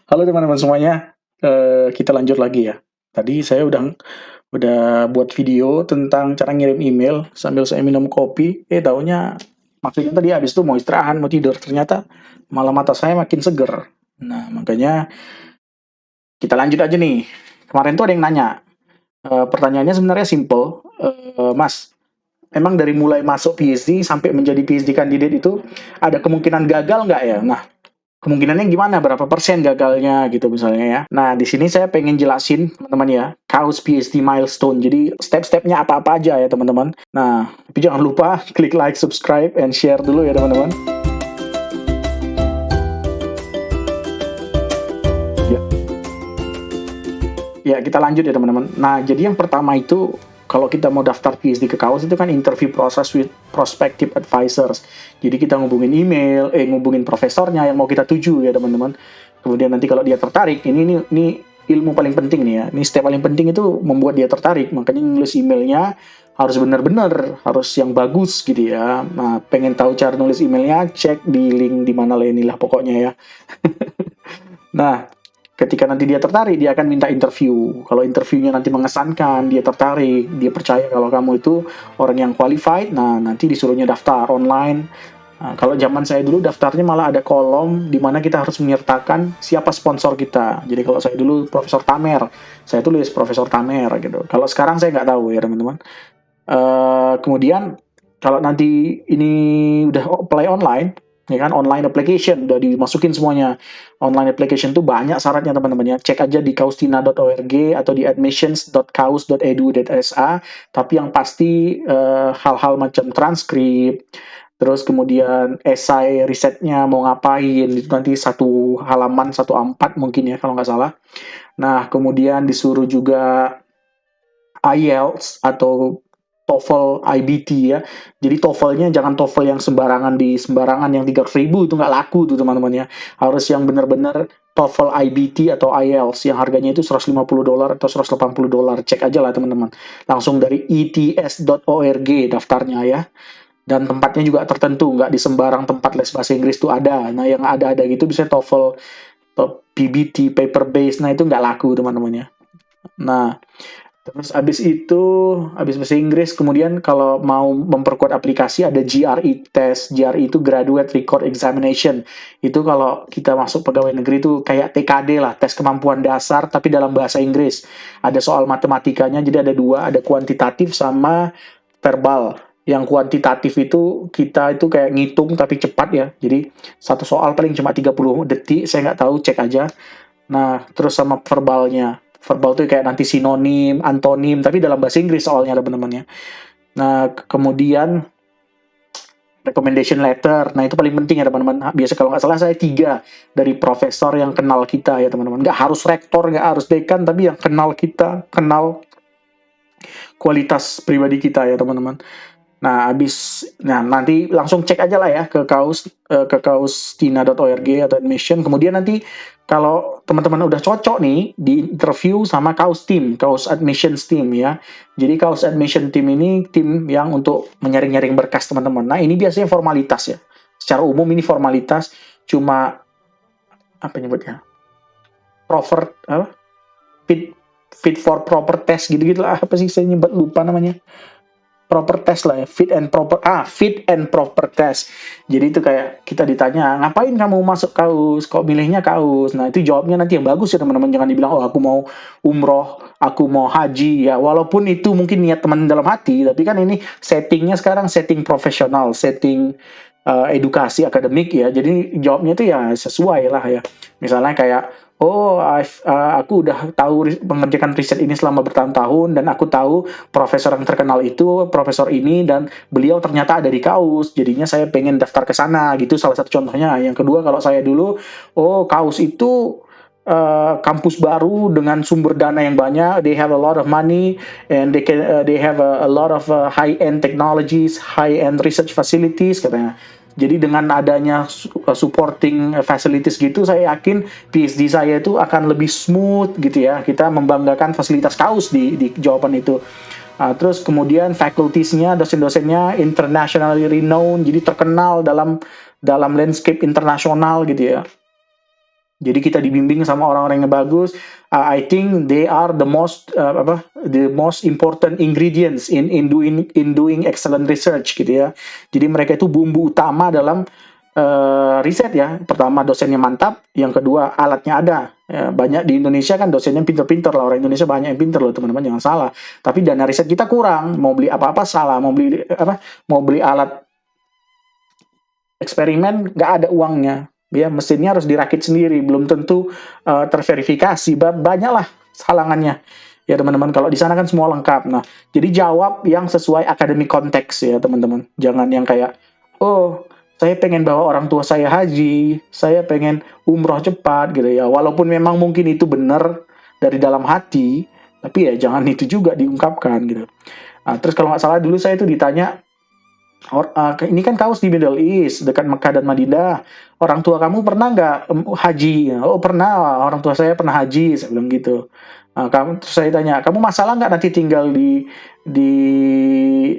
Halo teman-teman semuanya, kita lanjut lagi ya. Tadi saya udah buat video tentang cara ngirim email sambil saya minum kopi, taunya maksudnya tadi habis itu mau istirahat, mau tidur, ternyata malah mata saya makin seger. Nah, makanya kita lanjut aja nih. Kemarin tuh ada yang nanya, pertanyaannya sebenarnya simple, "Mas, emang dari mulai masuk PhD sampai menjadi PhD candidate itu ada kemungkinan gagal nggak ya?" Nah, kemungkinannya gimana? Berapa persen gagalnya gitu misalnya ya. Nah, di sini saya pengen jelasin teman-teman ya, Chaos PhD milestone. Jadi step-stepnya apa-apa aja ya teman-teman. Nah, tapi jangan lupa klik like, subscribe, and share dulu ya teman-teman. Ya, ya kita lanjut ya teman-teman. Nah, jadi yang pertama itu kalau kita mau daftar PhD ke Chaos itu kan interview process with prospective advisors. Jadi kita ngubungin profesornya yang mau kita tuju ya teman-teman. Kemudian nanti kalau dia tertarik, ini ilmu paling penting nih ya. Ini step paling penting itu membuat dia tertarik. Makanya nulis emailnya harus benar-benar, harus yang bagus gitu ya. Nah, pengen tahu cara nulis emailnya, cek di link di mana lah inilah pokoknya ya. Nah, ketika nanti dia tertarik, dia akan minta interview. Kalau interviewnya nanti mengesankan, dia tertarik, dia percaya kalau kamu itu orang yang qualified, nah nanti disuruhnya daftar online. Nah, kalau zaman saya dulu daftarnya malah ada kolom di mana kita harus menyertakan siapa sponsor kita. Jadi kalau saya dulu Profesor Tamer, saya tulis Profesor Tamer gitu. Kalau sekarang saya nggak tahu ya teman-teman. Kemudian kalau nanti ini udah apply online, ya kan online application udah dimasukin semuanya. Online application tuh banyak syaratnya teman-teman ya. Cek aja di kaustina.org atau di admissions.kaus.edu.sa. Tapi yang pasti hal-hal macam transkrip, terus kemudian esai risetnya mau ngapain itu nanti satu halaman 1 A4 mungkin ya kalau nggak salah. Nah kemudian disuruh juga IELTS atau TOEFL IBT ya. Jadi TOEFL-nya jangan TOEFL yang sembarangan yang 300.000 itu nggak laku tuh teman-teman ya. Harus yang benar-benar TOEFL IBT atau IELTS yang harganya itu $150 atau $180. Cek aja lah teman-teman. Langsung dari ets.org daftarnya ya. Dan tempatnya juga tertentu, nggak di sembarang tempat les bahasa Inggris tuh ada. Nah yang ada gitu bisa TOEFL, PBT, paper base, nah itu nggak laku teman-teman ya. Nah, terus abis bahasa Inggris, kemudian kalau mau memperkuat aplikasi ada GRE test. GRE itu Graduate Record Examination. Itu kalau kita masuk pegawai negeri itu kayak TKD lah, tes kemampuan dasar tapi dalam bahasa Inggris. Ada soal matematikanya, jadi ada dua, ada kuantitatif sama verbal. Yang kuantitatif itu kita itu kayak ngitung tapi cepat ya. Jadi satu soal paling cuma 30 detik, saya nggak tahu, cek aja. Nah, terus sama verbalnya. Verbal tuh kayak nanti sinonim, antonim, tapi dalam bahasa Inggris soalnya teman-teman ya. Nah, kemudian recommendation letter. Nah, itu paling penting ya teman-teman. Nah, biasa kalau nggak salah saya 3 dari profesor yang kenal kita ya teman-teman. Nggak harus rektor, nggak harus dekan, tapi yang kenal kita, kenal kualitas pribadi kita ya teman-teman. Nah nanti langsung cek aja lah ya ke kaustina.org atau admission. Kemudian nanti kalau teman-teman udah cocok nih di interview sama Kaus admissions team ya. Jadi Kaus admission team ini tim yang untuk menyaring-nyaring berkas teman-teman. Nah ini biasanya formalitas ya. Secara umum ini formalitas, cuma apa nyebutnya? Proper apa? Fit fit for proper test gitu-gitu lah. Apa sih saya nyebut lupa namanya. Proper test lah ya, fit and proper test. Jadi itu kayak kita ditanya, ngapain kamu masuk Kaus, kok milihnya Kaus. Nah itu jawabnya nanti yang bagus ya teman-teman, jangan dibilang oh aku mau umroh, aku mau haji ya. Walaupun itu mungkin niat teman dalam hati, tapi kan ini settingnya sekarang setting profesional, setting edukasi akademik ya. Jadi jawabnya itu ya sesuai lah ya. Misalnya kayak oh, aku udah tahu mengerjakan riset ini selama bertahun-tahun dan aku tahu profesor yang terkenal itu profesor ini dan beliau ternyata ada di Kaus. Jadinya saya pengen daftar ke sana gitu, salah satu contohnya. Yang kedua kalau saya dulu, oh Kaus itu kampus baru dengan sumber dana yang banyak, they have a lot of money and they have a lot of high end technologies, high end research facilities katanya. Jadi dengan adanya supporting facilities gitu, saya yakin PhD saya itu akan lebih smooth gitu ya. Kita membanggakan fasilitas Kaus di jawaban itu. Terus kemudian facultiesnya, dosen-dosennya internationally renowned, jadi terkenal dalam landscape internasional gitu ya. Jadi kita dibimbing sama orang-orang yang bagus. I think they are the most important ingredients in doing excellent research gitu ya. Jadi mereka itu bumbu utama dalam riset ya. Pertama dosennya mantap, yang kedua alatnya ada. Ya, banyak di Indonesia kan dosennya pinter-pinter lah, orang Indonesia banyak yang pinter loh teman-teman, jangan salah. Tapi dana riset kita kurang, mau beli apa-apa salah, mau beli alat eksperimen nggak ada uangnya, ya mesinnya harus dirakit sendiri, belum tentu terverifikasi, banyaklah halangannya ya teman-teman. Kalau di sana kan semua lengkap. Nah, jadi jawab yang sesuai akademik konteks ya teman-teman, jangan yang kayak, oh saya pengen bawa orang tua saya haji, saya pengen umroh cepat gitu ya, walaupun memang mungkin itu benar dari dalam hati, tapi ya jangan itu juga diungkapkan gitu. Nah, terus kalau nggak salah dulu saya itu ditanya, ini kan kaus di Middle East, dekat Mekah dan Madinah. Orang tua kamu pernah nggak haji? Oh pernah, orang tua saya pernah haji, saya bilang gitu. Terus saya tanya, kamu masalah nggak nanti tinggal di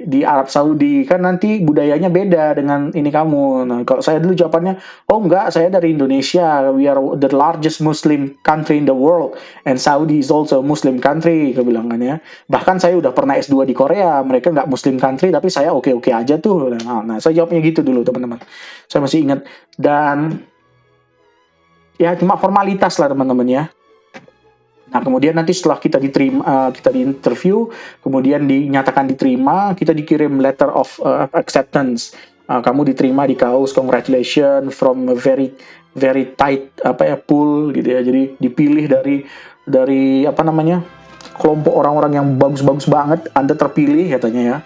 di Arab Saudi? Kan nanti budayanya beda dengan ini kamu. Nah, kalau saya dulu jawabannya, oh enggak, saya dari Indonesia. We are the largest Muslim country in the world, and Saudi is also a Muslim country, kebilangannya. Bahkan saya udah pernah S2 di Korea, mereka nggak Muslim country, tapi saya oke-oke aja tuh. Nah, saya jawabnya gitu dulu, teman-teman. Saya masih ingat. Dan ya cuma formalitas lah, teman-teman ya. Nah, kemudian nanti setelah kita diterima, kita di-interview, kemudian dinyatakan diterima, kita dikirim letter of acceptance. Kamu diterima di kaus, congratulations from a very very tight pool gitu ya. Jadi dipilih dari kelompok orang-orang yang bagus-bagus banget, Anda terpilih katanya ya.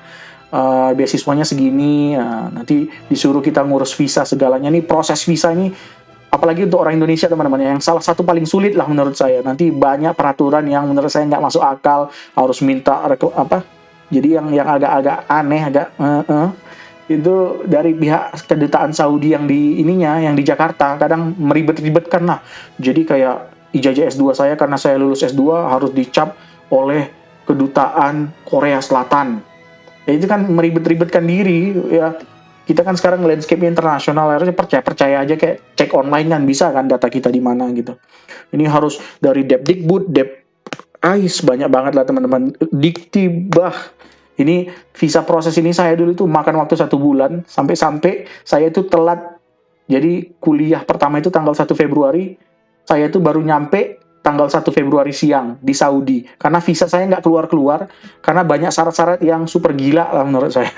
Beasiswanya segini, nanti disuruh kita ngurus visa segalanya. Nih proses visa ini, apalagi untuk orang Indonesia teman-teman, yang salah satu paling sulit lah menurut saya. Nanti banyak peraturan yang menurut saya nggak masuk akal, harus minta jadi yang agak-agak aneh, itu dari pihak kedutaan Saudi yang di Jakarta, kadang meribet-ribetkan lah. Jadi kayak ijazah S2 saya, karena saya lulus S2 harus dicap oleh kedutaan Korea Selatan. Ya itu kan meribet-ribetkan diri ya. Kita kan sekarang landscape internasional, harusnya percaya aja, kayak cek online kan bisa kan data kita di mana gitu. Ini harus dari Depdikbud, Ais, banyak banget lah teman-teman. Diktibah. Ini visa proses ini saya dulu tuh makan waktu 1 bulan, sampai saya itu telat. Jadi kuliah pertama itu tanggal 1 Februari, saya tuh baru nyampe tanggal 1 Februari siang di Saudi. Karena visa saya nggak keluar-keluar, karena banyak syarat-syarat yang super gila lah menurut saya.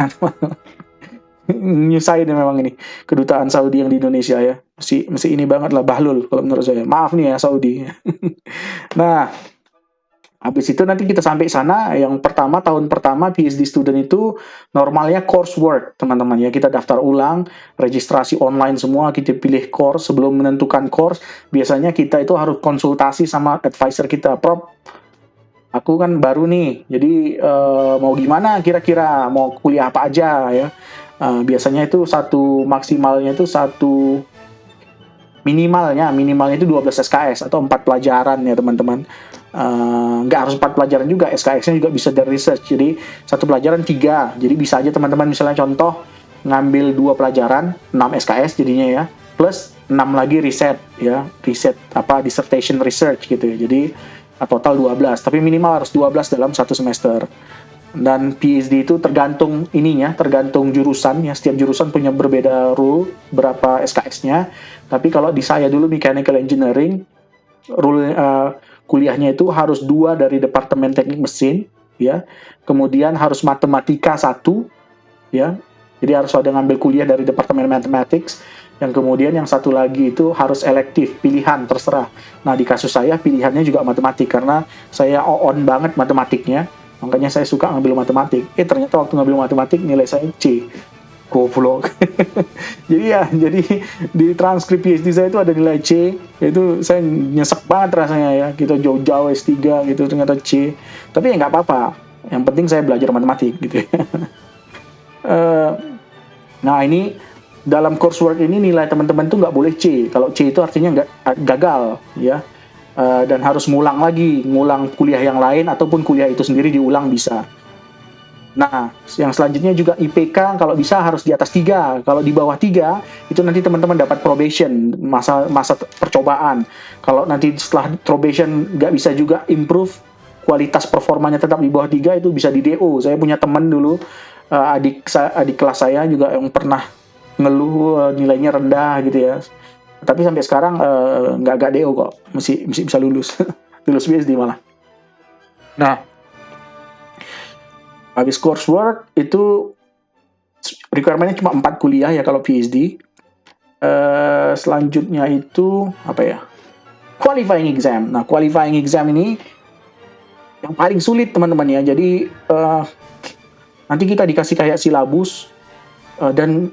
Nyusahin memang ini kedutaan Saudi yang di Indonesia ya, mesti ini banget lah, bahlul kalau menurut saya, maaf nih ya Saudi. Nah, habis itu nanti kita sampai sana, yang tahun pertama PhD student itu normalnya coursework teman-teman ya, kita daftar ulang, registrasi online semua, kita pilih course. Sebelum menentukan course, biasanya kita itu harus konsultasi sama advisor kita. Prof, aku kan baru nih, jadi mau gimana kira-kira, mau kuliah apa aja ya. Biasanya itu minimalnya itu 12 SKS atau 4 pelajaran ya teman-teman. Nggak harus 4 pelajaran juga, SKS-nya juga bisa dari research. Jadi satu pelajaran 3, jadi bisa aja teman-teman misalnya contoh ngambil 2 pelajaran, 6 SKS jadinya ya, plus 6 lagi riset ya, dissertation research gitu ya. Jadi total 12, tapi minimal harus 12 dalam satu semester. Dan PhD itu tergantung jurusan ya, setiap jurusan punya berbeda rule berapa SKS-nya. Tapi kalau di saya dulu mechanical engineering, rule kuliahnya itu harus 2 dari departemen teknik mesin ya. Kemudian harus matematika 1 ya. Jadi harus ada ngambil kuliah dari departemen mathematics. Yang kemudian yang satu lagi itu harus elektif, pilihan, terserah. Nah, di kasus saya pilihannya juga matematik, karena saya on banget matematiknya. Makanya saya suka ngambil matematik. Ternyata waktu ngambil matematik nilai saya C. Goblok. jadi di transkrip PhD saya itu ada nilai C. Itu saya nyesek banget rasanya ya. Kita jauh-jauh S3 gitu ternyata C. Tapi ya nggak apa-apa. Yang penting saya belajar matematik gitu ya. Nah, ini dalam coursework ini nilai teman-teman tuh nggak boleh C. Kalau C itu artinya nggak gagal ya. Dan harus ngulang kuliah yang lain, ataupun kuliah itu sendiri diulang bisa. Nah, yang selanjutnya juga IPK kalau bisa harus di atas 3. Kalau di bawah 3, itu nanti teman-teman dapat probation, masa masa percobaan. Kalau nanti setelah probation nggak bisa juga improve, kualitas performanya tetap di bawah 3, itu bisa di DO. Saya punya teman dulu, adik kelas saya juga yang pernah ngeluh nilainya rendah gitu ya. Tapi sampai sekarang nggak DO kok, masih bisa lulus. Lulus BSD malah. Nah, habis coursework itu requirement-nya cuma 4 kuliah ya kalau PhD. Selanjutnya itu apa ya? Qualifying exam. Nah, qualifying exam ini yang paling sulit teman-teman ya. Jadi nanti kita dikasih kayak silabus dan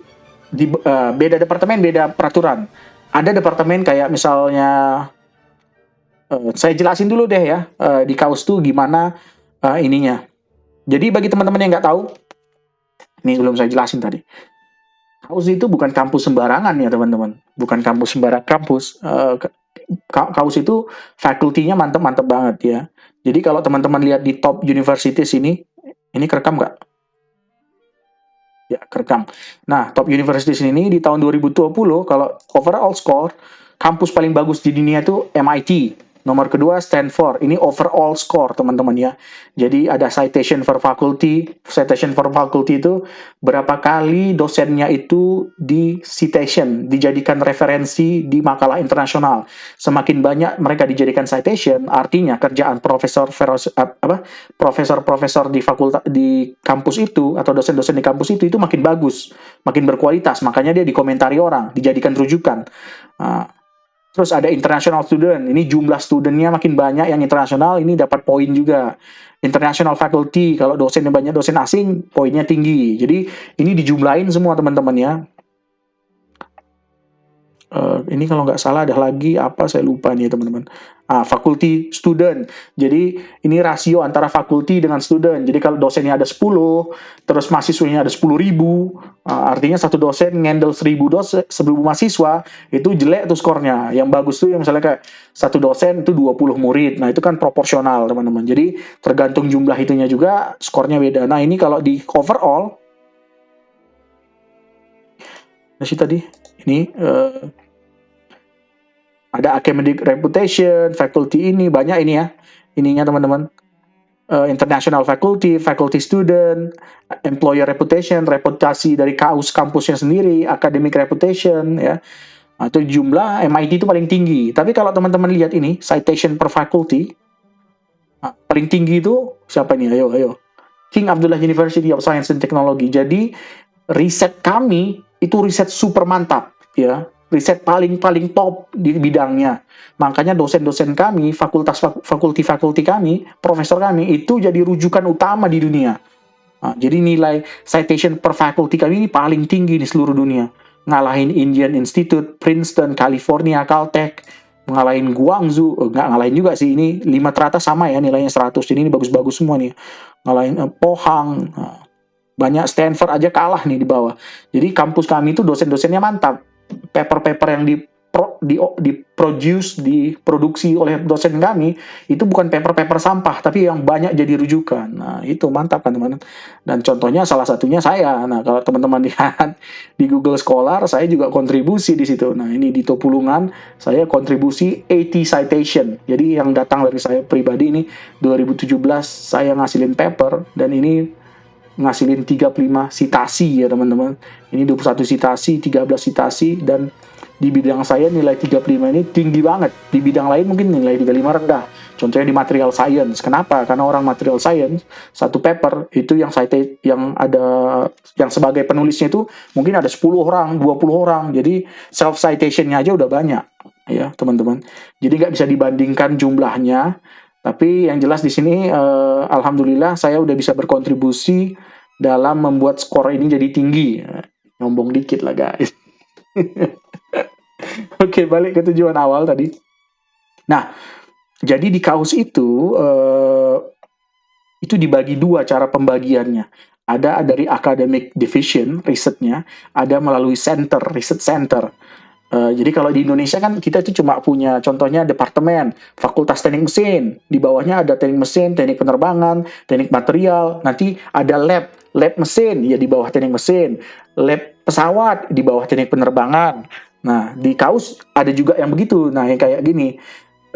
beda departemen beda peraturan. Ada departemen kayak misalnya saya jelasin dulu deh ya di kaus tuh gimana ininya. Jadi bagi teman-teman yang nggak tahu, ini belum saya jelasin tadi. Kaus itu bukan kampus sembarangan ya teman-teman, bukan kampus sembarang kampus. Kaus itu fakultinya mantep-mantep banget ya. Jadi kalau teman-teman lihat di top universities ini kerekam nggak? Ya, kerekam. Nah, top universities ini di tahun 2020, kalau overall score, kampus paling bagus di dunia itu MIT. Nomor kedua Stanford. Ini overall score teman-teman ya. Jadi ada citation for faculty. Citation for faculty itu berapa kali dosennya itu di citation, dijadikan referensi di makalah internasional. Semakin banyak mereka dijadikan citation, artinya kerjaan profesor-profesor di fakultas di kampus itu atau dosen-dosen di kampus itu makin bagus, makin berkualitas. Makanya dia dikomentari orang, dijadikan rujukan. Nah, terus ada international student. Ini jumlah studentnya makin banyak yang internasional, ini dapat poin juga. International faculty, kalau dosennya banyak dosen asing, poinnya tinggi. Jadi ini dijumlahin semua teman-teman ya. Ini kalau nggak salah ada lagi apa saya lupa nih teman-teman. Faculty student. Jadi ini rasio antara fakulti dengan student. Jadi kalau dosennya ada 10, terus mahasiswanya ada 10.000, artinya satu dosen ngendel 1.000 mahasiswa, itu jelek tuh skornya. Yang bagus tuh yang misalnya kayak satu dosen itu 20 murid. Nah, itu kan proporsional teman-teman. Jadi tergantung jumlah itunya juga skornya beda. Nah, ini kalau di overall, nah sih tadi ini ada academic reputation, faculty ini banyak ini ya, ininya teman-teman. International faculty, faculty student, employer reputation, reputasi dari kampusnya sendiri, academic reputation ya. Nah, itu jumlah MIT itu paling tinggi. Tapi kalau teman-teman lihat ini citation per faculty, paling tinggi itu siapa nih? Ayo. King Abdullah University of Science and Technology. Jadi riset kami itu riset super mantap ya, riset paling top di bidangnya. Makanya dosen-dosen kami, fakulti kami, profesor kami itu jadi rujukan utama di dunia. Nah, jadi nilai citation per faculty kami ini paling tinggi di seluruh dunia. Ngalahin Indian Institute, Princeton, California, Caltech, ngalahin Guangzhou, nggak ngalahin juga sih, ini 5 teratas sama ya nilainya 100, jadi ini bagus-bagus semua nih. Ngalahin Pohang, banyak Stanford aja kalah nih di bawah. Jadi kampus kami itu dosen-dosennya mantap. Paper-paper yang diproduksi oleh dosen kami itu bukan paper-paper sampah, tapi yang banyak jadi rujukan. Nah, itu mantap kan teman-teman. Dan contohnya salah satunya saya. Nah, kalau teman-teman lihat di Google Scholar, saya juga kontribusi di situ. Nah, ini di Topulungan saya kontribusi 80 citation. Jadi yang datang dari saya pribadi ini 2017 saya ngasilin paper, dan ini ngasilin 35 sitasi ya teman-teman. Ini 21 sitasi, 13 sitasi, dan di bidang saya nilai 35 ini tinggi banget. Di bidang lain mungkin nilai 35 rendah. Contohnya di material science. Kenapa? Karena orang material science satu paper itu yang sebagai penulisnya itu mungkin ada 10 orang, 20 orang. Jadi self citationnya aja udah banyak ya teman-teman. Jadi nggak bisa dibandingkan jumlahnya. Tapi yang jelas di sini alhamdulillah saya udah bisa berkontribusi dalam membuat skor ini jadi tinggi. Nyombong dikit lah guys. Oke, balik ke tujuan awal tadi. Nah, jadi di kaus itu dibagi dua cara pembagiannya. Ada dari academic division, risetnya, ada melalui center, research center. Jadi kalau di Indonesia kan kita itu cuma punya contohnya departemen, Fakultas Teknik Mesin, di bawahnya ada teknik mesin, teknik penerbangan, teknik material, nanti ada lab mesin ya di bawah teknik mesin, lab pesawat di bawah teknik penerbangan. Nah, di KAUS ada juga yang begitu. Nah, yang kayak gini,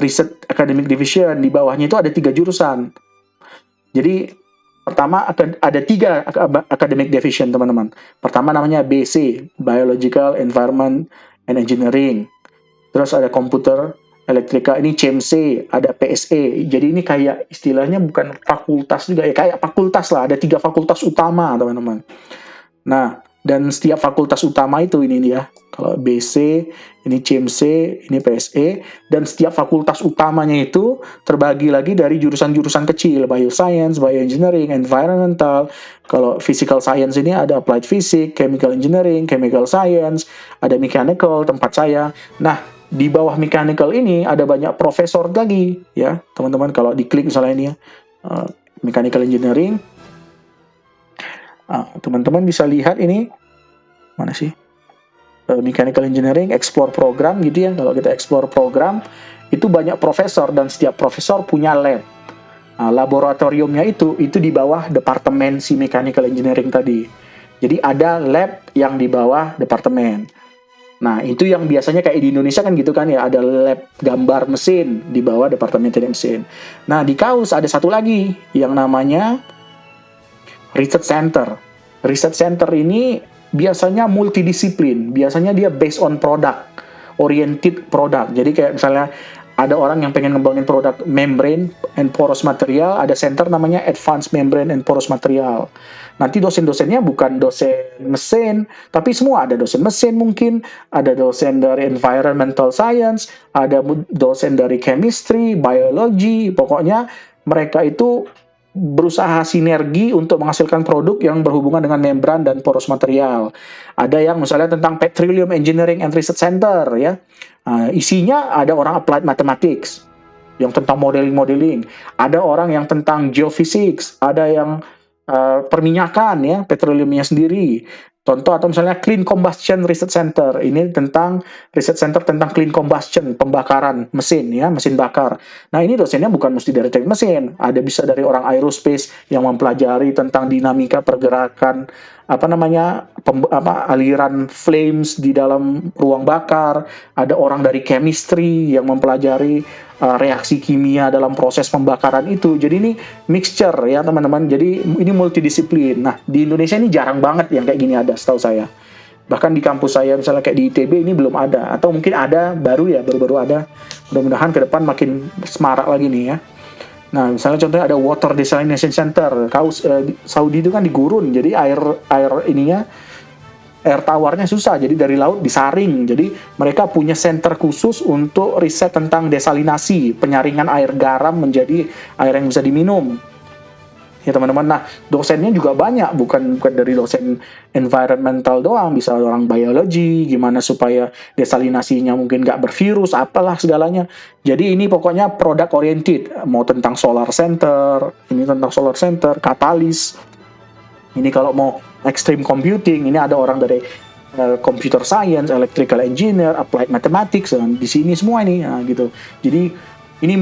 Research Academic Division di bawahnya itu ada 3 jurusan. Jadi pertama ada 3 academic division teman-teman. Pertama namanya BC, Biological Environment and Engineering. Terus ada komputer, elektrika, ini CMC, ada PSE. Jadi ini kayak istilahnya bukan fakultas juga ya, kayak fakultas lah. Ada 3 fakultas utama teman-teman. Nah, dan setiap fakultas utama itu ini dia. Kalau BC, ini CMC, ini PSE, dan setiap fakultas utamanya itu terbagi lagi dari jurusan-jurusan kecil, bioscience, bioengineering, environmental. Kalau physical science ini ada applied physics, chemical engineering, chemical science, ada mechanical tempat saya. Nah, di bawah mechanical ini ada banyak profesor lagi ya, teman-teman. Kalau diklik misalnya ini ya, mechanical engineering. Teman-teman bisa lihat ini mana sih mechanical engineering explore program gitu ya. Kalau kita explore program itu banyak profesor dan setiap profesor punya lab. Laboratoriumnya itu di bawah departemen si mechanical engineering tadi. Jadi ada lab yang di bawah departemen. Nah, itu yang biasanya kayak di Indonesia kan gitu kan ya, ada lab gambar mesin di bawah departemen teknik mesin. Nah, di KAUS ada satu lagi yang namanya Research Center. Research Center ini biasanya multidisiplin, biasanya dia based on product, oriented product. Jadi kayak misalnya ada orang yang pengen ngembangin produk membrane and porous material, ada center namanya Advanced Membrane and Porous Material. Nanti dosen-dosennya bukan dosen mesin, tapi semua ada dosen mesin mungkin, ada dosen dari environmental science, ada dosen dari chemistry, biology, pokoknya mereka itu berusaha sinergi untuk menghasilkan produk yang berhubungan dengan membran dan poros material. Ada yang misalnya tentang Petroleum Engineering and Research Center ya. Isinya ada orang applied mathematics yang tentang modeling. Ada orang yang tentang geophysics, ada yang perminyakan ya, petroleumnya sendiri. Contoh atau misalnya Clean Combustion Research Center. Ini tentang research center tentang clean combustion, pembakaran mesin ya, mesin bakar. Nah, ini dosennya bukan mesti dari teknik mesin, ada bisa dari orang aerospace yang mempelajari tentang dinamika pergerakan aliran flames di dalam ruang bakar, ada orang dari chemistry yang mempelajari reaksi kimia dalam proses pembakaran itu. Jadi ini mixture ya teman-teman. Jadi ini multidisiplin. Nah, di Indonesia ini jarang banget yang kayak gini ada, setahu saya. Bahkan di kampus saya misalnya kayak di ITB ini belum ada, atau mungkin ada baru-baru ada. Mudah-mudahan ke depan makin semarak lagi nih ya. Nah, misalnya contohnya ada Water Desalination Center. Saudi itu kan di gurun, jadi air tawarnya susah, jadi dari laut disaring. Jadi mereka punya center khusus untuk riset tentang desalinasi, penyaringan air garam menjadi air yang bisa diminum. Ya teman-teman, nah dosennya juga banyak, bukan dari dosen environmental doang, bisa orang biologi, gimana supaya desalinasinya mungkin nggak bervirus, apalah segalanya. Jadi ini pokoknya product oriented, mau tentang solar center, ini tentang solar center, katalis. Ini kalau mau extreme computing, ini ada orang dari computer science, electrical engineer, applied mathematics, dan di sini semua ini, nah, gitu. Jadi ini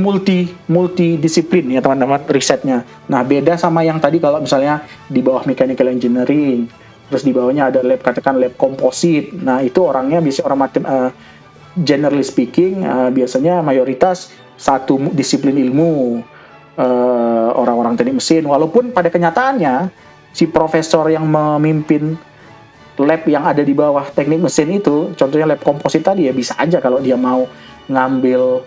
multidisiplin ya teman-teman risetnya. Nah, beda sama yang tadi kalau misalnya di bawah mechanical engineering, terus di bawahnya ada lab, katakan lab komposit. Nah, itu orangnya bisa generally speaking, biasanya mayoritas satu disiplin ilmu, orang-orang teknik mesin. Walaupun pada kenyataannya si profesor yang memimpin lab yang ada di bawah teknik mesin itu, contohnya lab komposit tadi ya, bisa aja kalau dia mau ngambil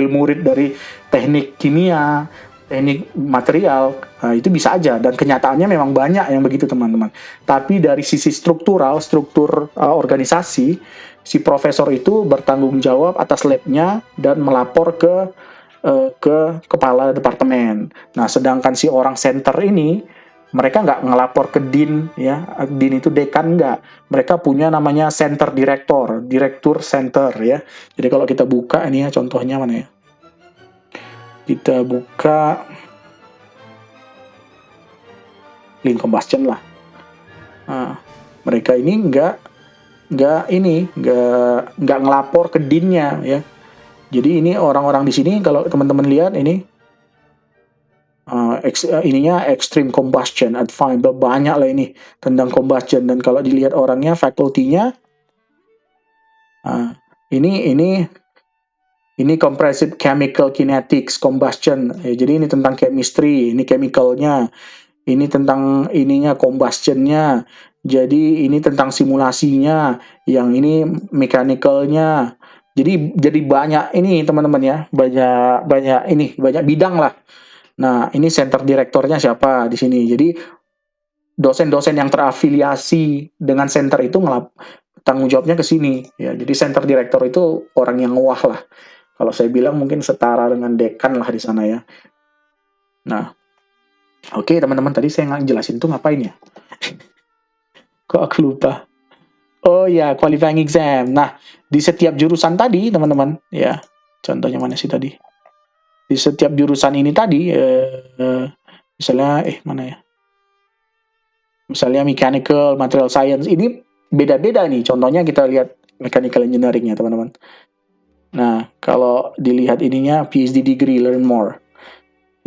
murid dari teknik kimia, teknik material, itu bisa aja, dan kenyataannya memang banyak yang begitu teman-teman. Tapi dari sisi struktur organisasi, si profesor itu bertanggung jawab atas labnya dan melapor ke kepala departemen. Nah, sedangkan si orang center ini mereka nggak ngelapor ke dean ya, dean itu dekan nggak, mereka punya namanya center direktur center ya. Jadi kalau kita buka ini ya, contohnya mana ya, kita buka clean combustion lah. Nah, mereka ini nggak nggak ngelapor ke dinnya ya. Jadi ini orang-orang di sini kalau teman-teman lihat ini ininya extreme combustion advanced banyak lah ini tentang combustion, dan kalau dilihat orangnya faculty-nya uh, ini ini compressive chemical kinetics combustion ya, jadi ini tentang chemistry, ini chemicalnya, ini tentang ininya combustionnya, jadi ini tentang simulasinya, yang ini mechanicalnya. Jadi banyak ini teman-teman ya, banyak banyak ini banyak bidang lah. Nah, ini center direktornya siapa di sini. Jadi dosen-dosen yang terafiliasi dengan center itu tanggung jawabnya ke sini ya. Jadi center direktor itu orang yang wah lah. Kalau saya bilang mungkin setara dengan dekan lah di sana ya. Nah, oke teman-teman, tadi saya nggak jelasin tuh ngapain ya? Kok aku lupa? Oh ya, qualifying exam. Nah, di setiap jurusan tadi teman-teman ya. Contohnya mana sih tadi? Di setiap jurusan ini tadi misalnya mana ya? Misalnya mechanical, material science, ini beda-beda nih. Contohnya kita lihat mechanical engineering ya teman-teman. Nah, kalau dilihat ininya PhD degree, learn more.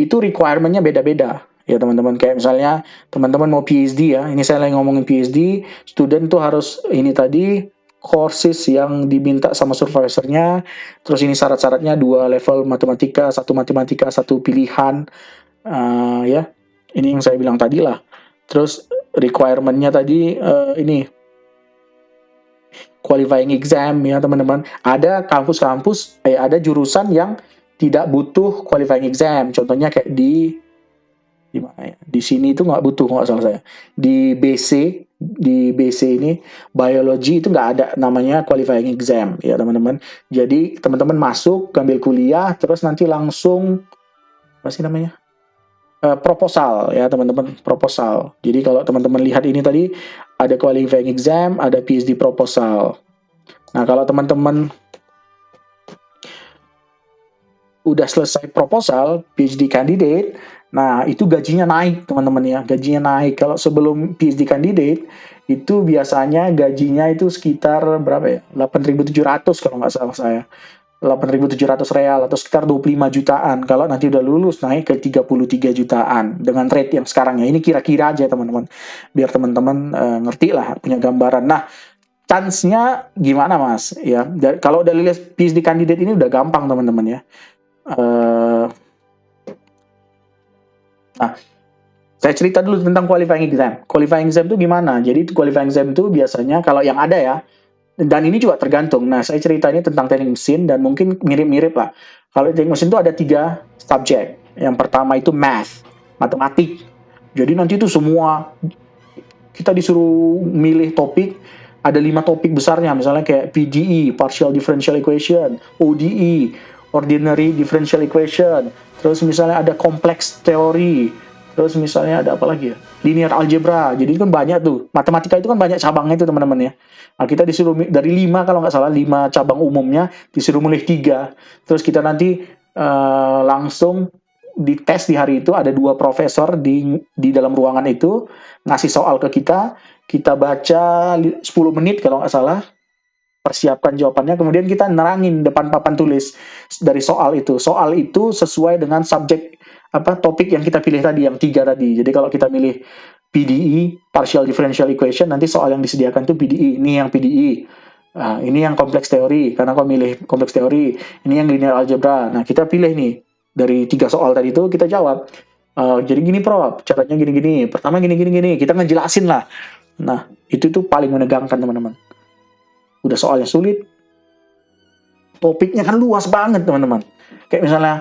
Itu requirement-nya beda-beda. Ya teman-teman, kayak misalnya teman-teman mau PhD ya, ini saya lagi ngomongin PhD, student tuh harus ini tadi, courses yang diminta sama supervisornya, terus ini syarat-syaratnya 2 level matematika, satu pilihan, ya, ini yang saya bilang tadi lah. Terus requirement-nya tadi ini qualifying exam ya teman-teman. Ada kampus-kampus, ada jurusan yang tidak butuh qualifying exam. Contohnya kayak di mana ya? Di sini itu nggak butuh nggak salah saya. Di BC ini biology itu nggak ada namanya qualifying exam ya teman-teman. Jadi teman-teman masuk ambil kuliah terus nanti langsung apa sih namanya? Proposal ya teman-teman, proposal. Jadi kalau teman-teman lihat ini tadi ada qualifying exam, ada PhD proposal. Nah, kalau teman-teman udah selesai proposal, PhD candidate, nah itu gajinya naik teman-teman ya, gajinya naik. Kalau sebelum PhD candidate, itu biasanya gajinya itu sekitar berapa ya, 8.700 kalau nggak salah saya. 8.700 real atau sekitar 25 jutaan. Kalau nanti udah lulus naik ke 33 jutaan dengan rate yang sekarang ya. Ini kira-kira aja teman-teman. Biar teman-teman ngerti lah, punya gambaran. Nah, chance-nya gimana Mas? Ya, kalau udah lulus PhD candidate ini udah gampang teman-teman ya. Uh, nah, saya cerita dulu tentang qualifying exam. Qualifying exam itu gimana? Jadi qualifying exam itu biasanya kalau yang ada ya, dan ini juga tergantung. Nah, saya ceritanya tentang teknik mesin dan mungkin mirip-mirip lah. Kalau teknik mesin itu ada 3 subjek. Yang pertama itu math, matematik. Jadi nanti itu semua kita disuruh milih topik, ada 5 topik besarnya, misalnya kayak PDE, partial differential equation, ODE, ordinary differential equation, terus misalnya ada complex theory, terus misalnya ada apa lagi ya, linear algebra. Jadi kan banyak tuh, matematika itu kan banyak cabangnya itu teman-teman ya. Nah, kita disuruh dari 5 kalau nggak salah, 5 cabang umumnya disuruh milih 3, terus kita nanti langsung di tes di hari itu, ada 2 profesor di dalam ruangan itu ngasih soal ke kita, kita baca 10 menit kalau nggak salah, persiapkan jawabannya, kemudian kita nerangin depan papan tulis dari soal itu. Soal itu sesuai dengan subjek apa topik yang kita pilih tadi, yang 3 tadi. Jadi kalau kita milih PDE, partial differential equation, nanti soal yang disediakan itu PDE. Ini yang PDE. Nah, ini yang kompleks teori, karena kau milih kompleks teori. Ini yang linear algebra. Nah, kita pilih nih dari 3 soal tadi itu kita jawab. Jadi gini Prof, caranya gini-gini. Pertama gini-gini. Kita ngejelasin lah. Nah, itu tuh paling menegangkan teman-teman. Udah soalnya sulit, topiknya kan luas banget teman-teman. Kayak misalnya,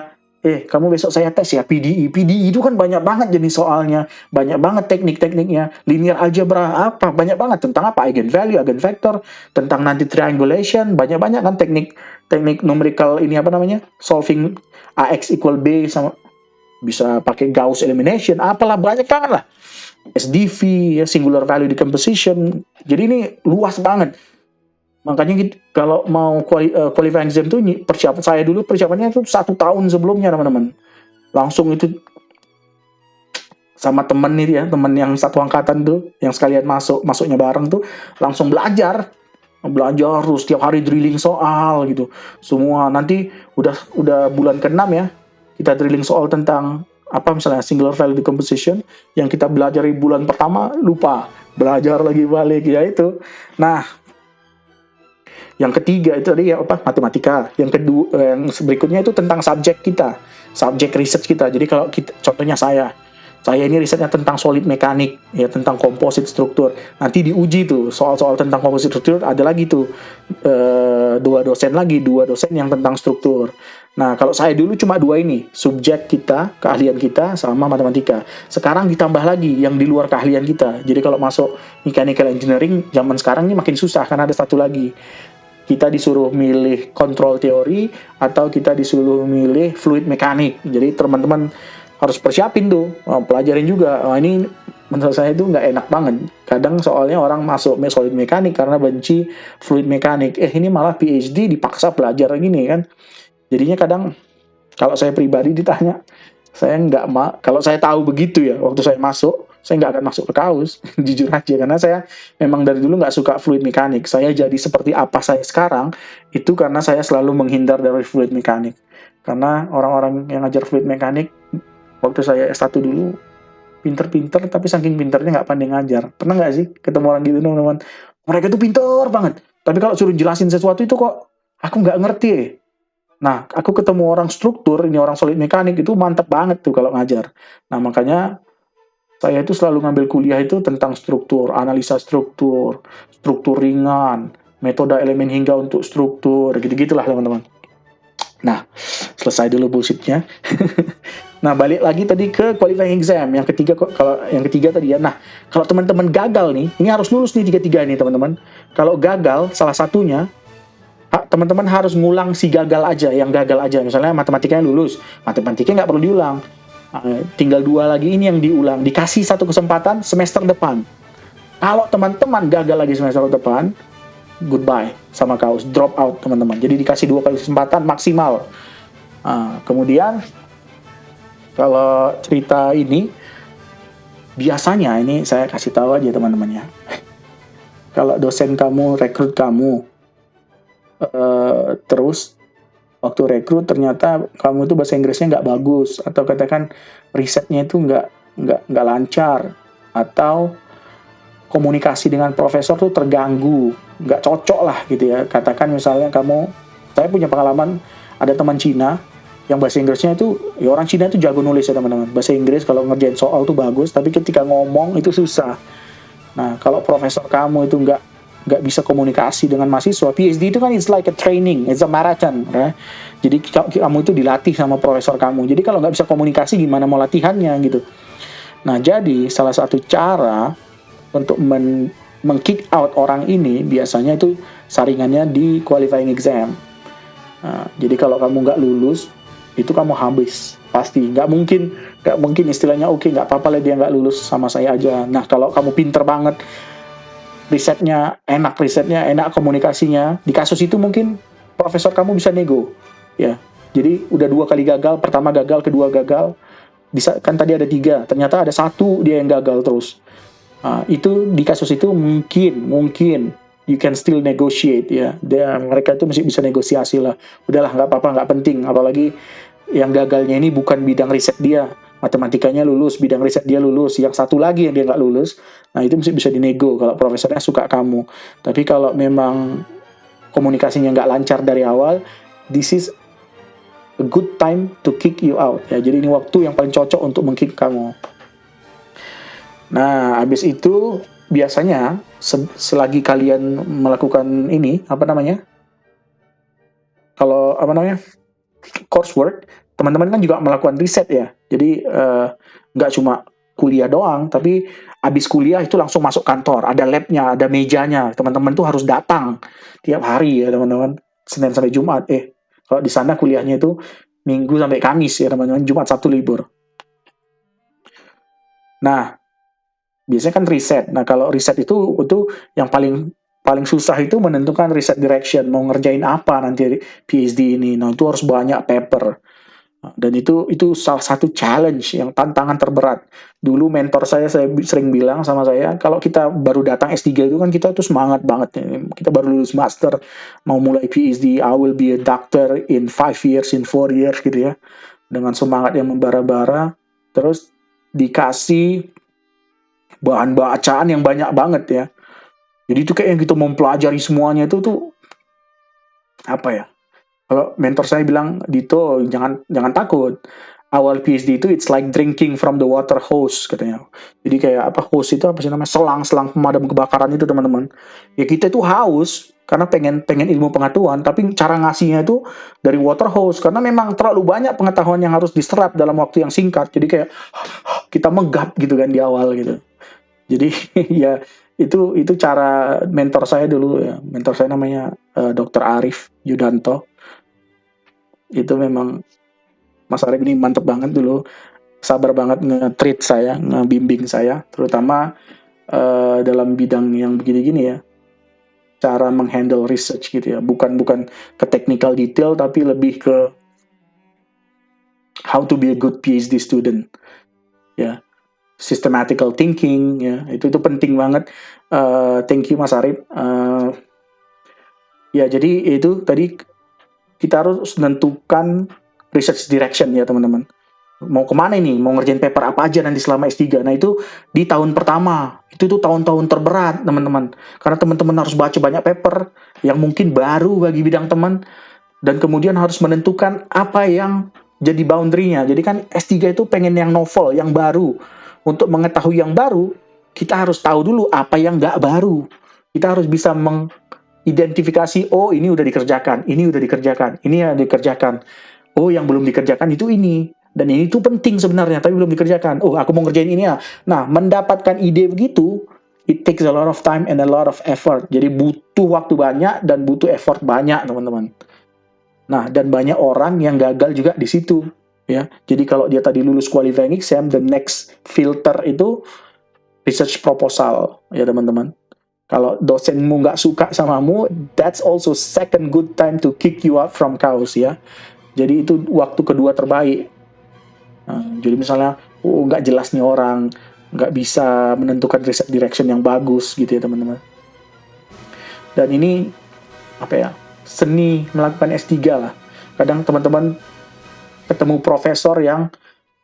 kamu besok saya tes ya PDE. PDE itu kan banyak banget jenis soalnya, banyak banget teknik-tekniknya. Linear algebra apa, banyak banget tentang apa, eigenvalue, eigenvector, tentang nanti triangulation, banyak-banyak kan teknik numerical ini apa namanya, solving AX equal B, sama bisa pakai Gauss elimination, apalah banyak banget lah. SDV, ya, singular value decomposition. Jadi ini luas banget. Makanya gitu, kalau mau qualifying exam tuh persiapan saya dulu, persiapannya itu 1 tahun sebelumnya teman-teman. Langsung itu sama temen nih ya, temen yang satu angkatan tuh, yang sekalian masuknya bareng tuh, langsung belajar. belajar terus tiap hari drilling soal gitu. Semua nanti udah bulan ke-6 ya, kita drilling soal tentang apa misalnya singular value decomposition yang kita belajar di bulan pertama lupa, belajar lagi balik ya itu. Nah, yang ketiga itu tadi ya apa matematika. Yang kedua yang berikutnya itu tentang subjek kita, subjek research kita. Jadi kalau kita, contohnya saya ini risetnya tentang solid mekanik, ya tentang komposit struktur. Nanti diuji tuh soal-soal tentang komposit struktur ada lagi tuh dua dosen yang tentang struktur. Nah kalau saya dulu cuma dua ini, subjek kita, keahlian kita sama matematika. Sekarang ditambah lagi yang di luar keahlian kita. Jadi kalau masuk mechanical engineering zaman sekarang ini makin susah karena ada satu lagi. Kita disuruh milih kontrol teori atau kita disuruh milih fluid mekanik. Jadi teman-teman harus persiapin tuh, pelajarin juga. Ini menurut saya itu nggak enak banget. Kadang soalnya orang masuk solid mekanik karena benci fluid mekanik. Ini malah PhD dipaksa belajar gini kan. Jadinya kadang kalau saya pribadi ditanya, saya nggak kalau saya tahu begitu ya, waktu saya masuk, saya nggak akan masuk ke kaus, jujur aja. Karena saya memang dari dulu nggak suka fluid mekanik. Saya jadi seperti apa saya sekarang, itu karena saya selalu menghindar dari fluid mekanik. Karena orang-orang yang ngajar fluid mekanik waktu saya S1 dulu pinter-pinter tapi saking pinternya nggak pandai ngajar. Pernah nggak sih ketemu orang gitu teman-teman? Mereka tuh pinter banget, tapi kalau suruh jelasin sesuatu itu kok aku nggak ngerti. Nah, aku ketemu orang struktur, ini orang solid mekanik itu mantep banget tuh kalau ngajar. Nah, makanya saya itu selalu ngambil kuliah itu tentang struktur, analisa struktur, struktur ringan, metode elemen hingga untuk struktur, gitu-gitulah teman-teman. Nah, selesai dulu bullshitnya. Nah, balik lagi tadi ke qualifying exam. Yang ketiga, kalau yang ketiga tadi ya. Nah, kalau teman-teman gagal nih, ini harus lulus nih tiga-tiga nih teman-teman. Kalau gagal, salah satunya, teman-teman harus ngulang si gagal aja, yang gagal aja. Misalnya matematikanya lulus, matematikanya nggak perlu diulang. Tinggal dua lagi ini yang diulang. Dikasih satu kesempatan semester depan. Kalau teman-teman gagal lagi semester depan, goodbye sama kaus, drop out teman-teman. Jadi dikasih dua kali kesempatan maksimal. Kemudian kalau cerita ini biasanya ini saya kasih tahu aja teman-teman ya. Kalau dosen kamu rekrut kamu, terus waktu rekrut ternyata kamu itu bahasa Inggrisnya nggak bagus, atau katakan risetnya itu nggak lancar, atau komunikasi dengan profesor tuh terganggu, nggak cocok lah gitu ya. Katakan misalnya saya punya pengalaman ada teman Cina yang bahasa Inggrisnya itu, ya orang Cina itu jago nulis ya teman-teman. Bahasa Inggris kalau ngerjain soal tuh bagus, tapi ketika ngomong itu susah. Nah, kalau profesor kamu itu nggak bisa komunikasi dengan mahasiswa, PhD itu kan it's like a training, it's a marathon, ya. Jadi kamu itu dilatih sama profesor kamu. Jadi kalau nggak bisa komunikasi gimana mau latihannya gitu. Nah, jadi salah satu cara untuk meng-kick out orang ini biasanya itu saringannya di qualifying exam. Nah, jadi kalau kamu nggak lulus, itu kamu habis pasti. Nggak mungkin istilahnya oke, nggak apa-apa lah dia nggak lulus, sama saya aja. Nah, kalau kamu pinter banget, risetnya enak, komunikasinya, di kasus itu mungkin profesor kamu bisa nego, ya. Jadi udah dua kali gagal, pertama gagal, kedua gagal, kan tadi ada tiga, ternyata ada satu dia yang gagal terus. Itu di kasus itu mungkin you can still negotiate ya. Mereka itu masih bisa negosiasi lah. Udahlah nggak apa-apa, nggak penting. Apalagi yang gagalnya ini bukan bidang riset dia. Matematikanya lulus, bidang riset dia lulus. Yang satu lagi yang dia nggak lulus, nah itu masih bisa dinego kalau profesornya suka kamu. Tapi kalau memang komunikasinya nggak lancar dari awal, this is a good time to kick you out ya. Jadi ini waktu yang paling cocok untuk meng-kick kamu. Nah, habis itu biasanya selagi kalian melakukan ini, kalau coursework, teman-teman kan juga melakukan riset ya. Jadi nggak cuma kuliah doang, tapi habis kuliah itu langsung masuk kantor, ada labnya, ada mejanya. Teman-teman tuh harus datang tiap hari ya teman-teman, Senin sampai Jumat. Kalau di sana kuliahnya itu Minggu sampai Kamis ya teman-teman, Jumat Sabtu libur. Nah, biasanya kan riset. Nah, kalau riset itu yang paling susah itu menentukan riset direction, mau ngerjain apa nanti PhD ini. Nah, itu harus banyak paper. Dan itu salah satu challenge yang tantangan terberat. Dulu mentor saya sering bilang sama saya, kalau kita baru datang S3 itu kan kita tuh semangat banget ya. Kita baru lulus master, mau mulai PhD, I will be a doctor in 5 years, in 4 years gitu ya. Dengan semangat yang membara-bara, terus dikasih bahan bacaan yang banyak banget ya. Jadi itu kayak yang kita mempelajari semuanya itu tuh apa ya? Kalau mentor saya bilang, Dito, jangan jangan takut. Awal PhD itu it's like drinking from the water hose katanya. Jadi kayak apa hose itu apa sih namanya? Selang pemadam kebakaran itu teman-teman. Ya kita itu haus karena pengen pengen ilmu pengetahuan, tapi cara ngasihnya itu dari water hose karena memang terlalu banyak pengetahuan yang harus diserap dalam waktu yang singkat. Jadi kayak kita menggap gitu kan di awal gitu. Jadi ya itu cara mentor saya dulu ya. Mentor saya namanya Dr. Arif Yudanto. Itu memang Mas Arif ini mantep banget dulu, sabar banget nge-treat saya, ngebimbing saya, terutama dalam bidang yang begini gini ya, cara menghandle research gitu ya, bukan bukan ke technical detail, tapi lebih ke how to be a good PhD student, ya, systematical thinking, ya, itu penting banget. Thank you Mas Arif. Ya jadi itu tadi kita harus menentukan research direction ya teman-teman. Mau kemana nih, mau ngerjain paper apa aja nanti selama S3. Nah itu di tahun pertama, itu tuh tahun-tahun terberat teman-teman. Karena teman-teman harus baca banyak paper yang mungkin baru bagi bidang teman, dan kemudian harus menentukan apa yang jadi boundary-nya. Jadi kan S3 itu pengen yang novel, yang baru. Untuk mengetahui yang baru, kita harus tahu dulu apa yang nggak baru. Kita harus bisa mengidentifikasi, oh ini udah dikerjakan, ini udah dikerjakan, ini yang dikerjakan. Oh yang belum dikerjakan itu ini. Dan ini tuh penting sebenarnya, tapi belum dikerjakan. Oh, aku mau ngerjain ini ya. Nah, mendapatkan ide begitu, it takes a lot of time and a lot of effort. Jadi butuh waktu banyak dan butuh effort banyak, teman-teman. Nah, dan banyak orang yang gagal juga di situ. Ya, jadi kalau dia tadi lulus qualifying exam, the next filter itu research proposal, ya teman-teman. Kalau dosenmu nggak suka samamu, that's also second good time to kick you out from KAUS ya. Jadi itu waktu kedua terbaik. Nah, jadi misalnya, oh nggak jelas nih orang, nggak bisa menentukan research direction yang bagus gitu ya teman-teman. Dan ini apa ya, seni melakukan S3 lah. Kadang teman-teman ketemu profesor yang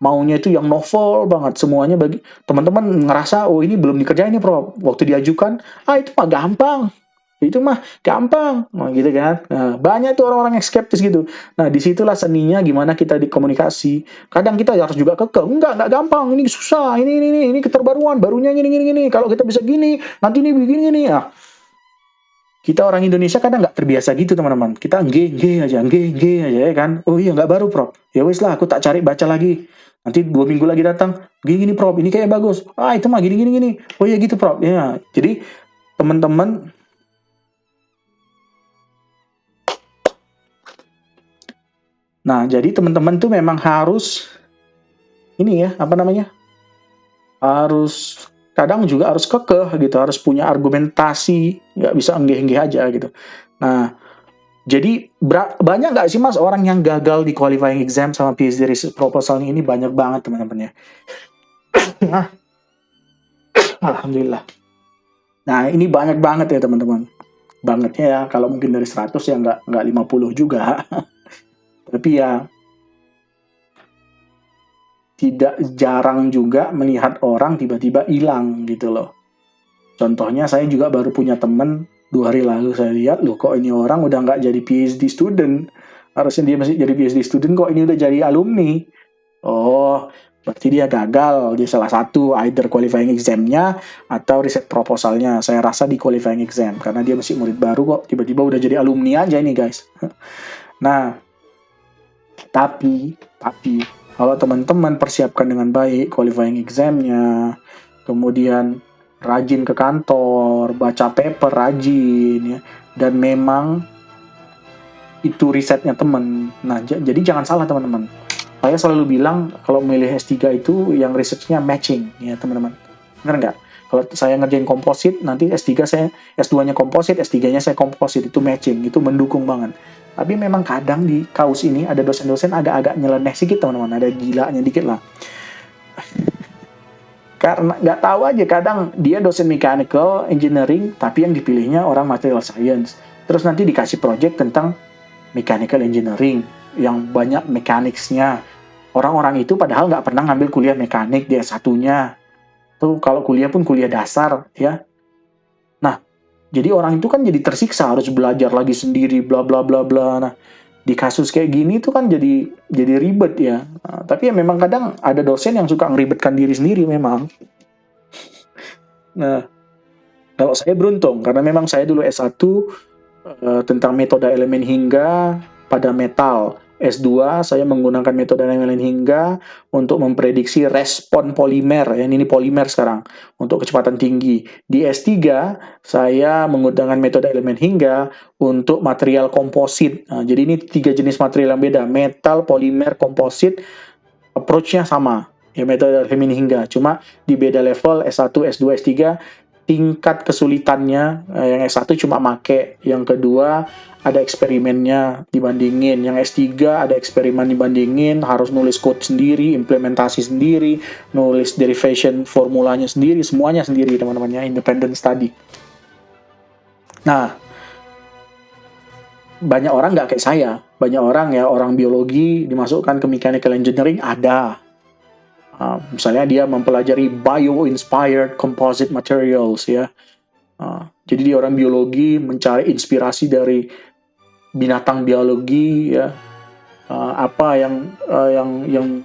maunya itu yang novel banget semuanya, bagi teman-teman ngerasa oh ini belum dikerjain nih Prof. Waktu diajukan, itu mah gampang. Itu mah gampang, nah, gitu kan. Nah, banyak tuh orang-orang yang skeptis gitu. Nah, disitulah seninya gimana kita dikomunikasi. Kadang kita harus juga kekeh, enggak gampang, ini susah, ini keterbaruan, barunya gini. Kalau kita bisa gini, nanti ini begini. Ya. Kita orang Indonesia kadang nggak terbiasa gitu teman-teman. Kita nge aja ya kan. Oh iya nggak baru Prof. Ya wes lah, aku tak cari baca lagi. Nanti 2 minggu lagi datang, gini Prof, ini kayak bagus. Itu mah gini. Oh iya gitu Prof. Ya, jadi teman-teman. Nah, jadi teman-teman tuh memang harus ini ya, apa namanya? Harus kadang juga harus kekeh gitu, harus punya argumentasi, nggak bisa enggeh-enggeh aja gitu. Nah, jadi banyak nggak sih Mas orang yang gagal di qualifying exam sama PhD research proposal ini? Banyak banget teman-teman ya. Nah, alhamdulillah. Nah, ini banyak banget ya teman-teman. Bangetnya ya, kalau mungkin dari 100 ya nggak 50 juga. Tapi ya tidak jarang juga melihat orang tiba-tiba hilang gitu loh. Contohnya saya juga baru punya temen 2 hari lalu, saya lihat loh kok ini orang udah nggak jadi PhD student. Harusnya dia masih jadi PhD student, kok ini udah jadi alumni. Oh, berarti dia gagal di salah satu, either qualifying exam-nya atau riset proposalnya. Saya rasa di qualifying exam, karena dia masih murid baru kok, tiba-tiba udah jadi alumni aja ini guys. Nah, tapi kalau teman-teman persiapkan dengan baik qualifying exam-nya, kemudian rajin ke kantor, baca paper rajin ya, dan memang itu risetnya teman. Nah, jadi jangan salah teman-teman. Saya selalu bilang kalau milih S3 itu yang research-nya matching ya teman-teman. Benar nggak? Kalau saya ngerjain komposit, nanti S2-nya komposit, S3-nya saya komposit, itu matching, itu mendukung banget. Tapi memang kadang di kaus ini ada dosen-dosen agak-agak nyeleneh sedikit teman-teman, ada gilanya dikit lah. Karena nggak tahu aja, kadang dia dosen mechanical engineering tapi yang dipilihnya orang material science, terus nanti dikasih project tentang mechanical engineering yang banyak mechanicsnya. Orang-orang itu padahal nggak pernah ngambil kuliah mekanik dia satunya tuh, kalau kuliah pun kuliah dasar ya. Nah, jadi orang itu kan jadi tersiksa harus belajar lagi sendiri bla bla bla bla. Nah, di kasus kayak gini tuh kan jadi ribet ya. Nah, tapi ya memang kadang ada dosen yang suka ngeribetkan diri sendiri memang. Nah, kalau saya beruntung karena memang saya dulu S1 tentang metode elemen hingga pada metal. S2 saya menggunakan metode elemen hingga untuk memprediksi respon polimer, ya ini polimer sekarang, untuk kecepatan tinggi. Di S3 saya menggunakan metode elemen hingga untuk material komposit. Nah, jadi ini 3 jenis material yang beda, metal, polimer, komposit, approach-nya sama. Ya metode elemen hingga, cuma di beda level S1, S2, S3 tingkat kesulitannya. Yang S1 cuma make, yang kedua ada eksperimennya dibandingin, yang S3 ada eksperimen dibandingin, harus nulis code sendiri, implementasi sendiri, nulis derivation formulanya sendiri, semuanya sendiri teman-temannya, independent study. Nah, banyak orang nggak kayak saya, banyak orang ya, orang biologi dimasukkan ke mechanical engineering ada. Misalnya dia mempelajari bio-inspired composite materials ya. Jadi dia orang biologi mencari inspirasi dari binatang biologi ya. Apa yang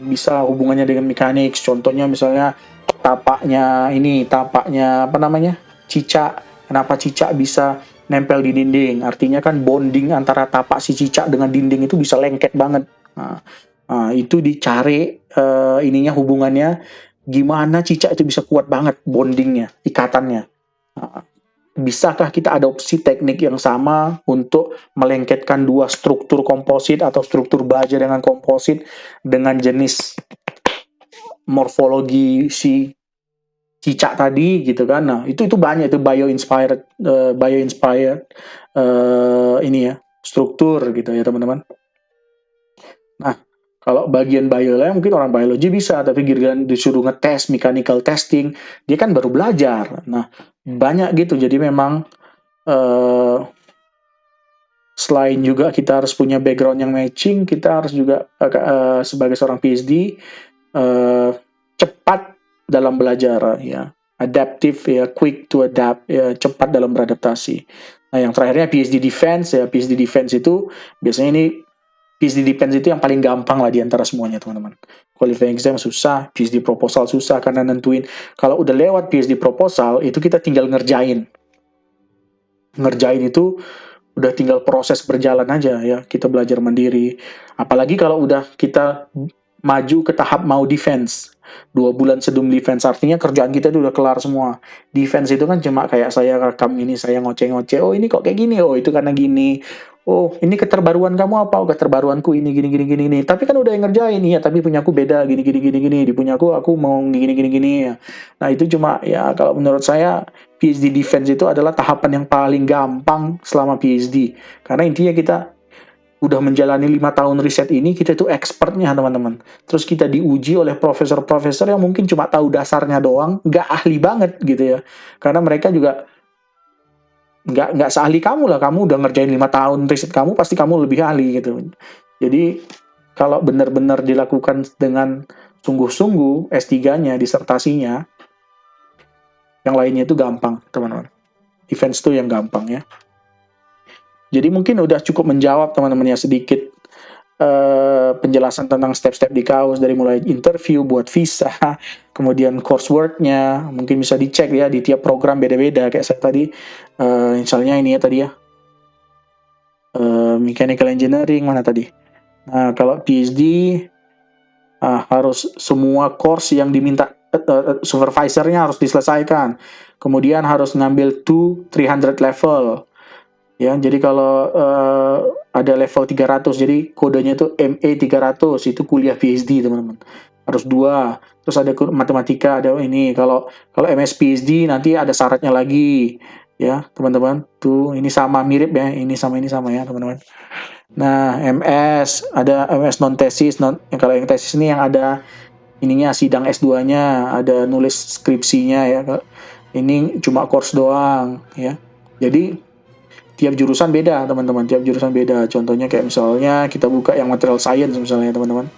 bisa hubungannya dengan mekanik? Contohnya misalnya tapaknya apa namanya? Cicak. Kenapa cicak bisa nempel di dinding? Artinya kan bonding antara tapak si cicak dengan dinding itu bisa lengket banget. Itu dicari ininya, hubungannya gimana cicak itu bisa kuat banget bondingnya, ikatannya. Nah, bisakah kita adopsi teknik yang sama untuk melengketkan dua struktur komposit atau struktur baja dengan komposit dengan jenis morfologi si cicak tadi gitu kan? Nah, itu banyak, itu bio inspired ini ya, struktur gitu ya teman-teman. Nah, kalau bagian biologis mungkin orang biologi bisa, tapi giliran disuruh ngetes mechanical testing, dia kan baru belajar. Nah, banyak gitu. Jadi memang selain juga kita harus punya background yang matching, kita harus juga sebagai seorang PhD cepat dalam belajar ya, adaptive ya, quick to adapt ya, cepat dalam beradaptasi. Nah, yang terakhirnya PhD defense ya, PhD defense itu biasanya ini PhD defense itu yang paling gampang lah di antara semuanya teman-teman. Qualifying exam susah, PhD proposal susah karena nentuin. Kalau udah lewat PhD proposal itu kita tinggal ngerjain. Ngerjain itu udah tinggal proses berjalan aja ya, kita belajar mandiri. Apalagi kalau udah kita maju ke tahap mau defense, 2 bulan sebelum defense, artinya kerjaan kita itu udah kelar semua. Defense itu kan cuma kayak saya rekam ini, saya ngoceh-ngoceh, oh ini kok kayak gini, oh itu karena gini, oh ini keterbaruan kamu apa, oh keterbaruanku ini gini gini gini, tapi kan udah yang ngerjain ya, tapi punyaku beda gini gini gini gini, di punyaku aku mau gini gini gini ya. Nah itu cuma ya, kalau menurut saya PhD defense itu adalah tahapan yang paling gampang selama PhD, karena intinya kita udah menjalani 5 tahun riset ini, kita itu expertnya teman-teman. Terus kita diuji oleh profesor-profesor yang mungkin cuma tahu dasarnya doang, nggak ahli banget gitu ya. Karena mereka juga nggak seahli kamu lah, kamu udah ngerjain 5 tahun riset kamu, pasti kamu lebih ahli gitu. Jadi kalau benar-benar dilakukan dengan sungguh-sungguh S3-nya, disertasinya, yang lainnya itu gampang teman-teman. Defense itu yang gampang ya. Jadi mungkin udah cukup menjawab teman-teman ya, sedikit penjelasan tentang step-step di kaus, dari mulai interview buat visa, kemudian coursework-nya, mungkin bisa dicek ya, di tiap program beda-beda, kayak saya tadi, misalnya ini ya tadi ya, mechanical engineering, mana tadi? Nah, kalau PhD, harus semua course yang diminta supervisornya harus diselesaikan, kemudian harus ngambil 300 level, ya. Jadi kalau ada level 300, jadi kodenya itu MA 300, itu kuliah PhD teman-teman, harus 2. Terus ada matematika, ada ini, kalau MS PhD nanti ada syaratnya lagi ya teman-teman. Tuh ini sama mirip ya, ini sama ya teman-teman. Nah, MS ada MS non tesis, kalau yang tesis ini yang ada ininya sidang S2-nya, ada nulis skripsinya ya. Ini cuma course doang ya. Jadi tiap jurusan beda teman-teman, tiap jurusan beda. Contohnya kayak misalnya kita buka yang material science misalnya teman-teman.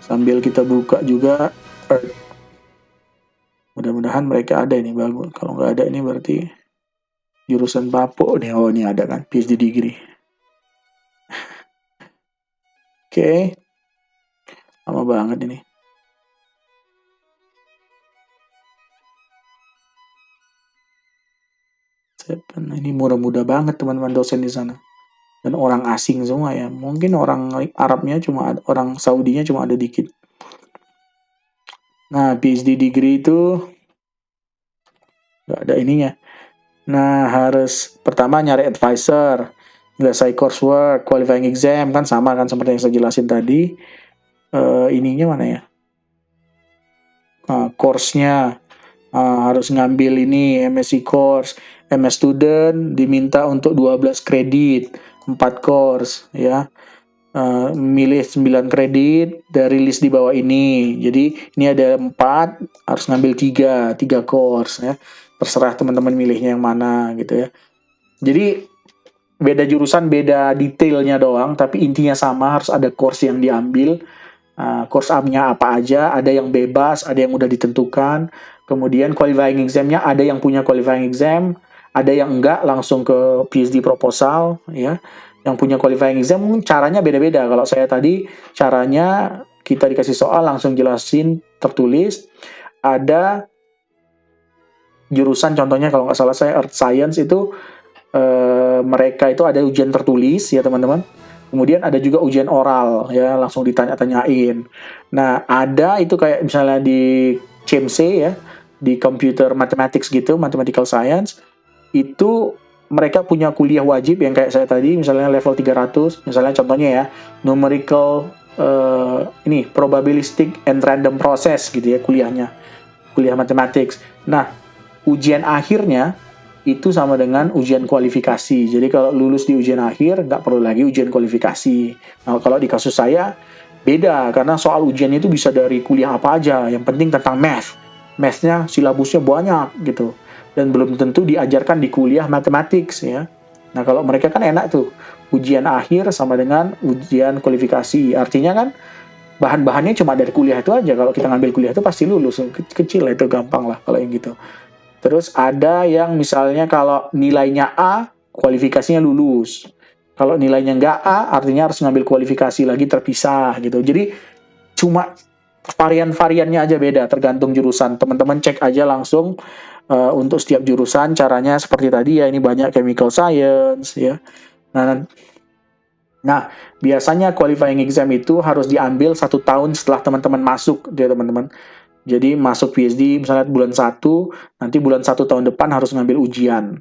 Sambil kita buka juga mudah-mudahan mereka ada ini bagus. Kalau nggak ada ini berarti jurusan Papua nih. Oh, ini ada kan, PhD degree. Oke. Lama banget ini. Ini mudah-mudah banget teman-teman dosen di sana. Dan orang asing semua ya. Mungkin orang Arabnya orang Saudinya cuma ada dikit. Nah, PhD degree itu nggak ada ininya. Nah, harus pertama nyari advisor, selesai coursework, qualifying exam, kan sama kan seperti yang saya jelasin tadi. Ininya mana ya? Course-nya harus ngambil ini MSc course, MS student diminta untuk 12 kredit, 4 course ya. Milih 9 kredit dari list di bawah ini. Jadi ini ada 4, harus ngambil 3 course ya. Terserah teman-teman milihnya yang mana gitu ya. Jadi beda jurusan, beda detailnya doang, tapi intinya sama, harus ada course yang diambil. Course A-nya apa aja, ada yang bebas, ada yang udah ditentukan. Kemudian qualifying exam-nya ada yang punya qualifying exam, ada yang enggak langsung ke PhD proposal ya. Yang punya qualifying exam caranya beda-beda. Kalau saya tadi caranya kita dikasih soal langsung jelasin tertulis. Ada jurusan contohnya kalau nggak salah saya Earth Science itu mereka itu ada ujian tertulis ya teman-teman. Kemudian ada juga ujian oral ya, langsung ditanya-tanyain. Nah, ada itu kayak misalnya di CMC ya, di Computer Mathematics gitu, Mathematical Science, itu mereka punya kuliah wajib yang kayak saya tadi, misalnya level 300, misalnya contohnya ya, numerical ini probabilistic and random process gitu ya kuliahnya, kuliah mathematics. Nah, ujian akhirnya itu sama dengan ujian kualifikasi. Jadi kalau lulus di ujian akhir, nggak perlu lagi ujian kualifikasi. Nah, kalau di kasus saya, beda. Karena soal ujiannya itu bisa dari kuliah apa aja. Yang penting tentang math. Math-nya, silabusnya banyak gitu. Dan belum tentu diajarkan di kuliah mathematics ya. Nah, kalau mereka kan enak tuh. Ujian akhir sama dengan ujian kualifikasi. Artinya kan, bahan-bahannya cuma dari kuliah itu aja. Kalau kita ngambil kuliah itu pasti lulus. Kecil lah itu, gampang lah kalau yang gitu. Terus ada yang misalnya kalau nilainya A, kualifikasinya lulus. Kalau nilainya nggak A, artinya harus ngambil kualifikasi lagi terpisah gitu. Jadi cuma varian-variannya aja beda, tergantung jurusan. Teman-teman cek aja langsung untuk setiap jurusan, caranya seperti tadi ya, ini banyak chemical science ya. Nah, biasanya qualifying exam itu harus diambil 1 tahun setelah teman-teman masuk ya teman-teman. Jadi masuk PhD misalnya bulan 1, nanti bulan 1 tahun depan harus ngambil ujian.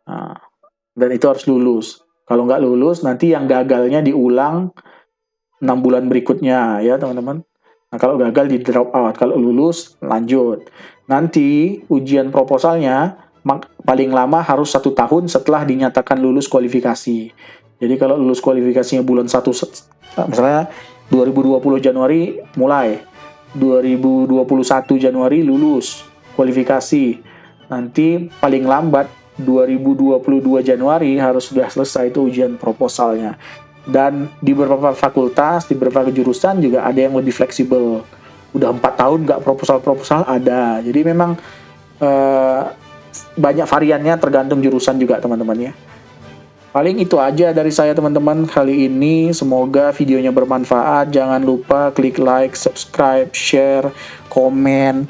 Nah, dan itu harus lulus. Kalau nggak lulus, nanti yang gagalnya diulang 6 bulan berikutnya ya teman-teman. Nah, kalau gagal di drop out, kalau lulus lanjut. Nanti ujian proposalnya paling lama harus 1 tahun setelah dinyatakan lulus kualifikasi. Jadi kalau lulus kualifikasinya bulan 1, misalnya 2020 Januari mulai, 2021 Januari lulus kualifikasi. Nanti paling lambat 2022 Januari harus sudah selesai itu ujian proposalnya. Dan di beberapa fakultas, di beberapa jurusan juga ada yang lebih fleksibel. Udah 4 tahun nggak proposal ada. Jadi memang banyak variannya tergantung jurusan juga teman-teman ya. Paling itu aja dari saya teman-teman kali ini. Semoga videonya bermanfaat. Jangan lupa klik like, subscribe, share, komen.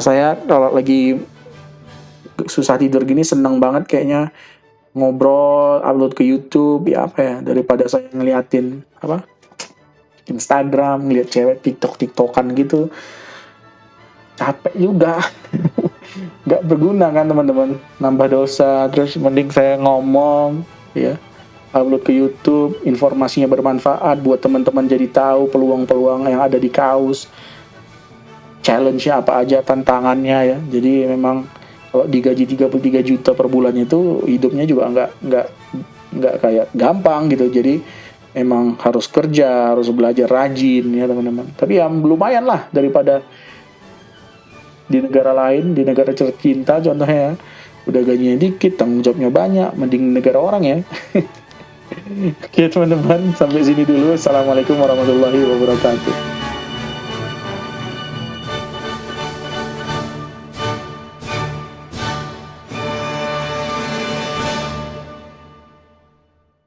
Saya kalau lagi susah tidur gini seneng banget kayaknya ngobrol, upload ke YouTube ya apa ya, daripada saya ngeliatin apa Instagram, ngeliat cewek TikTokan gitu. Capek juga. Nggak berguna kan teman-teman, nambah dosa. Terus mending saya ngomong ya, upload ke YouTube, informasinya bermanfaat buat teman-teman jadi tahu peluang-peluang yang ada di kaus, challenge-nya apa aja, tantangannya ya. Jadi memang Kalau digaji 33 juta per bulannya itu hidupnya juga nggak kayak gampang gitu. Jadi emang harus kerja, harus belajar rajin ya teman-teman. Tapi ya lumayan lah daripada di negara lain, di negara tercinta contohnya ya. Udah gajinya dikit, tanggung jawabnya banyak, mending negara orang ya. Oke teman-teman, sampai sini dulu. Assalamualaikum warahmatullahi wabarakatuh.